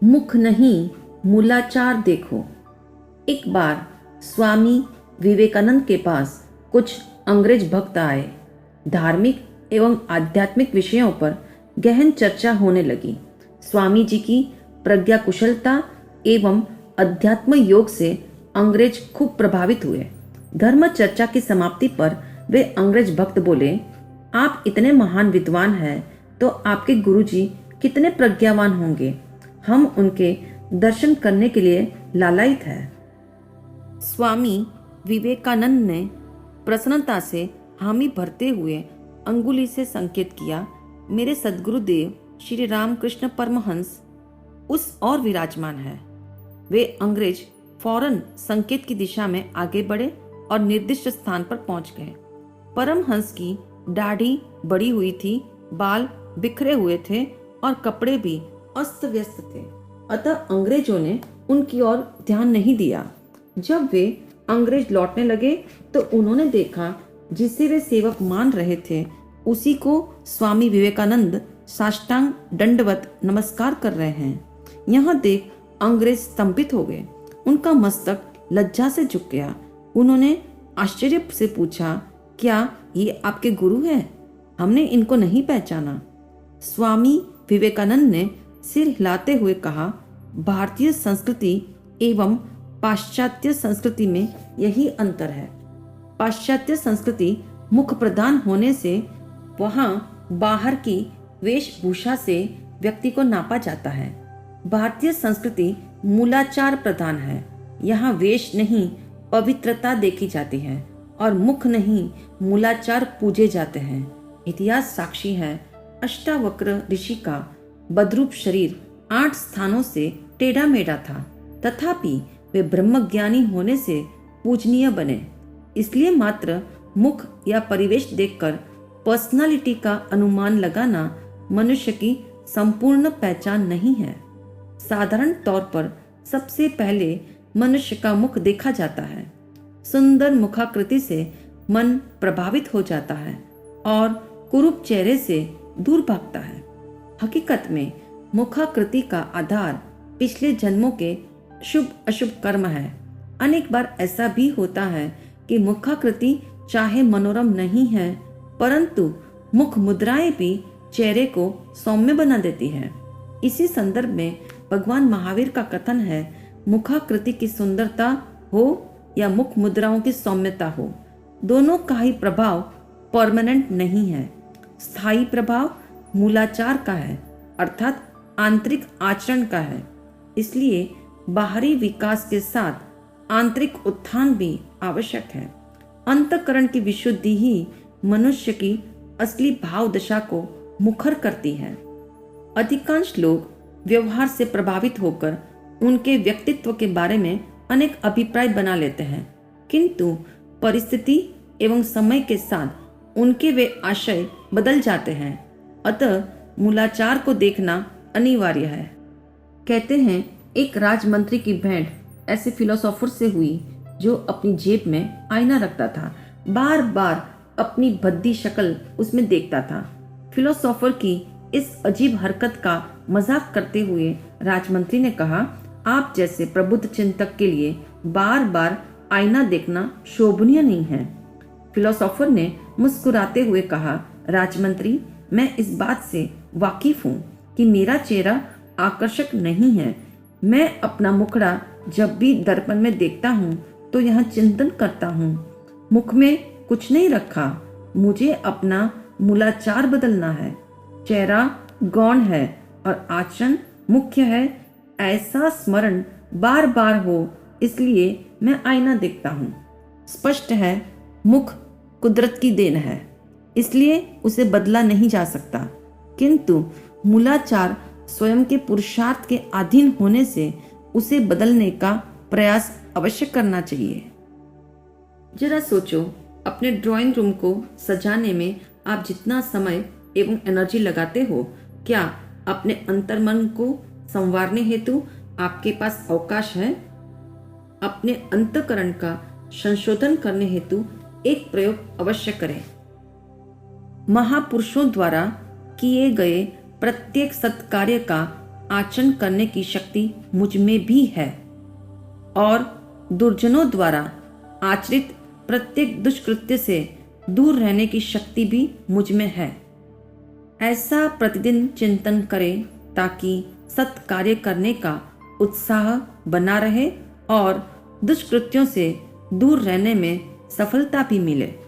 मुख नहीं मूलाचार देखो। एक बार स्वामी विवेकानंद के पास कुछ अंग्रेज भक्त आए। धार्मिक एवं आध्यात्मिक विषयों पर गहन चर्चा होने लगी। स्वामी जी की प्रज्ञा कुशलता एवं अध्यात्म योग से अंग्रेज खूब प्रभावित हुए। धर्म चर्चा की समाप्ति पर वे अंग्रेज भक्त बोले, आप इतने महान विद्वान हैं तो आपके गुरुजी कितने प्रज्ञावान होंगे। हम उनके दर्शन करने के लिए लालायित हैं। स्वामी विवेकानंद ने प्रसन्नता से हामी भरते हुए अंगुली से संकेत किया। मेरे सद्गुरुदेव श्री रामकृष्ण परमहंस उस और विराजमान है। वे अंग्रेज फौरन संकेत की दिशा में आगे बढ़े और निर्दिष्ट स्थान पर पहुंच गए। परमहंस की दाढ़ी बड़ी हुई थी, बाल बिखरे हुए थे और कपड़े भी अस्त व्यस्त थे, अतः अंग्रेजों ने उनकी ओर ध्यान नहीं दिया। जब वे अंग्रेज लौटने लगे तो उन्होंने देखा जिसे वे सेवक मान रहे थे उसी को स्वामी विवेकानंद साष्टांग दंडवत नमस्कार कर रहे हैं। यहां देख अंग्रेज स्तंभित हो गए। उनका मस्तक लज्जा से झुक गया। उन्होंने आश्चर्य से पूछा, क्या ये आपके गुरु हैं? हमने इनको नहीं पहचाना। स्वामी विवेकानंद ने सिर हिलाते हुए कहा, भारतीय संस्कृति एवं पाश्चात्य संस्कृति में यही अंतर है। पाश्चात्य संस्कृति मुख प्रधान होने से वहां बाहर की वेशभूषा से व्यक्ति को नापा जाता है। भारतीय संस्कृति मूलाचार प्रधान है। यहाँ वेश नहीं पवित्रता देखी जाती है और मुख नहीं मूलाचार पूजे जाते हैं। इतिहास साक्षी है, अष्टावक्र ऋषि का बद्रूप शरीर 8 स्थानों से टेढ़ा मेढ़ा था, तथापि वे ब्रह्मज्ञानी होने से पूजनीय बने। इसलिए मात्र मुख या परिवेश देखकर पर्सनालिटी का अनुमान लगाना मनुष्य की संपूर्ण पहचान नहीं है। साधारण तौर पर सबसे पहले मनुष्य का मुख देखा जाता है। सुंदर मुखाकृति से मन प्रभावित हो जाता है और कुरूप चेहरे से दूर भागता है। हकीकत में मुखाकृति का आधार पिछले जन्मों के शुभ अशुभ कर्म है। अनेक बार ऐसा भी होता है कि मुखाकृति चाहे मनोरम नहीं है, परंतु मुख मुद्राएं भी चेहरे को सौम्य बना देती है। इसी संदर्भ में भगवान महावीर का कथन है, मुखाकृति की सुंदरता हो या मुख मुद्राओं की सौम्यता हो, दोनों का ही प्रभाव परमानेंट नहीं है। स्थायी प्रभाव मूलाचार का है, अर्थात आंतरिक आचरण का है। इसलिए बाहरी विकास के साथ आंतरिक उत्थान भी आवश्यक है। अंतःकरण की विशुद्धि ही मनुष्य की असली भाव दशा को मुखर करती है। अधिकांश लोग व्यवहार से प्रभावित होकर उनके व्यक्तित्व के बारे में अनेक अभिप्राय बना लेते हैं, किंतु परिस्थिति एवं समय के साथ उनके वे आशय बदल जाते हैं। अतः मूलाचार को देखना अनिवार्य है। कहते हैं एक राजमंत्री की भेंट ऐसे फिलोसोफर से हुई जो अपनी जेब में आईना रखता था, बार बार अपनी भद्दी शक्ल उसमें देखता था। फिलोसोफर की इस अजीब हरकत का मजाक करते हुए राजमंत्री ने कहा, आप जैसे प्रबुद्ध चिंतक के लिए बार बार आईना देखना शोभनीय नहीं है। फिलोसोफर ने मुस्कुराते हुए कहा, राजमंत्री, मैं इस बात से वाकिफ हूँ कि मेरा चेहरा आकर्षक नहीं है। मैं अपना मुखड़ा जब भी दर्पण में देखता हूँ तो यहाँ चिंतन करता हूँ। मुख में कुछ नहीं रखा, मुझे अपना मूलाचार बदलना है। चेहरा गौण है और आचरण मुख्य है, ऐसा स्मरण बार बार हो, इसलिए मैं आईना देखता हूँ। स्पष्ट है, मुख कुदरत की देन है, इसलिए उसे बदला नहीं जा सकता, किंतु मूलाचार स्वयं के पुरुषार्थ के अधीन होने से उसे बदलने का प्रयास अवश्य करना चाहिए। जरा सोचो, अपने ड्राइंग रूम को सजाने में आप जितना समय एवं एनर्जी लगाते हो, क्या अपने अंतर्मन को संवारने हेतु आपके पास अवकाश है? अपने अंतःकरण का संशोधन करने हेतु एक प्रयोग अवश्य करें। महापुरुषों द्वारा किए गए प्रत्येक सत्कार्य का आचरण करने की शक्ति मुझ में भी है और दुर्जनों द्वारा आचरित प्रत्येक दुष्कृत्य से दूर रहने की शक्ति भी मुझ में है। ऐसा प्रतिदिन चिंतन करें ताकि सत्कार्य करने का उत्साह बना रहे और दुष्कृत्यों से दूर रहने में सफलता भी मिले।